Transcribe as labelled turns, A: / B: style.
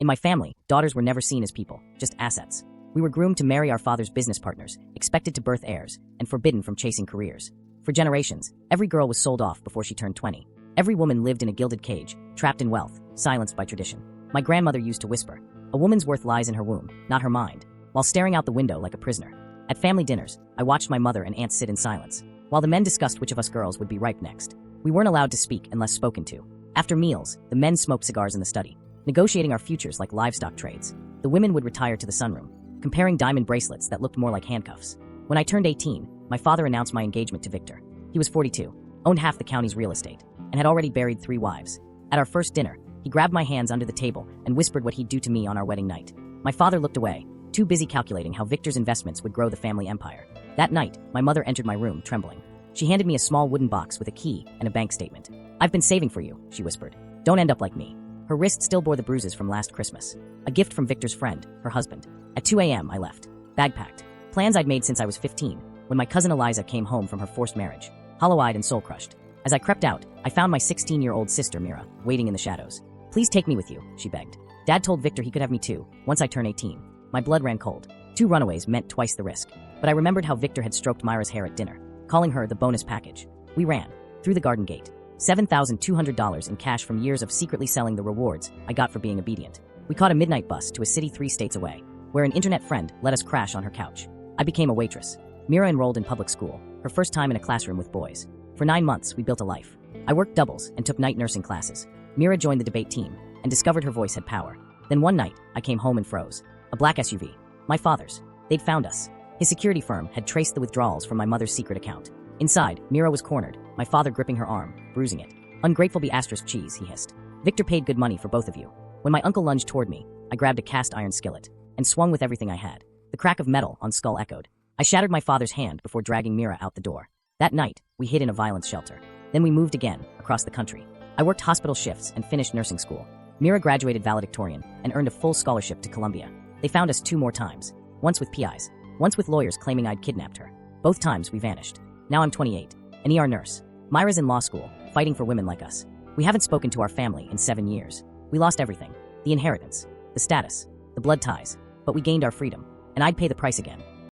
A: In my family, daughters were never seen as people, just assets. We were groomed to marry our father's business partners, expected to birth heirs, and forbidden from chasing careers. For generations, every girl was sold off before she turned 20. Every woman lived in a gilded cage, trapped in wealth, silenced by tradition. My grandmother used to whisper, "A woman's worth lies in her womb, not her mind," while staring out the window like a prisoner. At family dinners, I watched my mother and aunts sit in silence, while the men discussed which of us girls would be ripe next. We weren't allowed to speak unless spoken to. After meals, the men smoked cigars in the study, negotiating our futures like livestock trades. The women would retire to the sunroom, comparing diamond bracelets that looked more like handcuffs. When I turned 18, my father announced my engagement to Victor. He was 42, owned half the county's real estate, and had already buried 3 wives. At our first dinner, he grabbed my hands under the table and whispered what he'd do to me on our wedding night. My father looked away, too busy calculating how Victor's investments would grow the family empire. That night, my mother entered my room, trembling. She handed me a small wooden box with a key and a bank statement. "I've been saving for you," she whispered. "Don't end up like me." Her wrist still bore the bruises from last Christmas. A gift from Victor's friend, her husband. At 2 a.m., I left. Bag packed. Plans I'd made since I was 15, when my cousin Eliza came home from her forced marriage, hollow-eyed and soul-crushed. As I crept out, I found my 16-year-old sister, Mira, waiting in the shadows. "Please take me with you," she begged. Dad told Victor he could have me too, once I turned 18. My blood ran cold. 2 runaways meant twice the risk. But I remembered how Victor had stroked Myra's hair at dinner, calling her the bonus package. We ran, through the garden gate. $7,200 in cash from years of secretly selling the rewards I got for being obedient. We caught a midnight bus to a city 3 states away, where an internet friend let us crash on her couch. I became a waitress. Mira enrolled in public school, her first time in a classroom with boys. For 9 months, we built a life. I worked doubles and took night nursing classes. Mira joined the debate team and discovered her voice had power. Then one night, I came home and froze. A black SUV. My father's. They'd found us. His security firm had traced the withdrawals from my mother's secret account. Inside, Mira was cornered, my father gripping her arm, bruising it. "Ungrateful be asterisk cheese," he hissed. "Victor paid good money for both of you." When my uncle lunged toward me, I grabbed a cast iron skillet and swung with everything I had. The crack of metal on skull echoed. I shattered my father's hand before dragging Mira out the door. That night, we hid in a violence shelter. Then we moved again, across the country. I worked hospital shifts and finished nursing school. Mira graduated valedictorian and earned a full scholarship to Columbia. They found us 2 more times, once with PIs, once with lawyers claiming I'd kidnapped her. Both times we vanished. Now I'm 28, an ER nurse. Myra's in law school, fighting for women like us. We haven't spoken to our family in 7 years. We lost everything. The inheritance, the status, the blood ties. But we gained our freedom, and I'd pay the price again.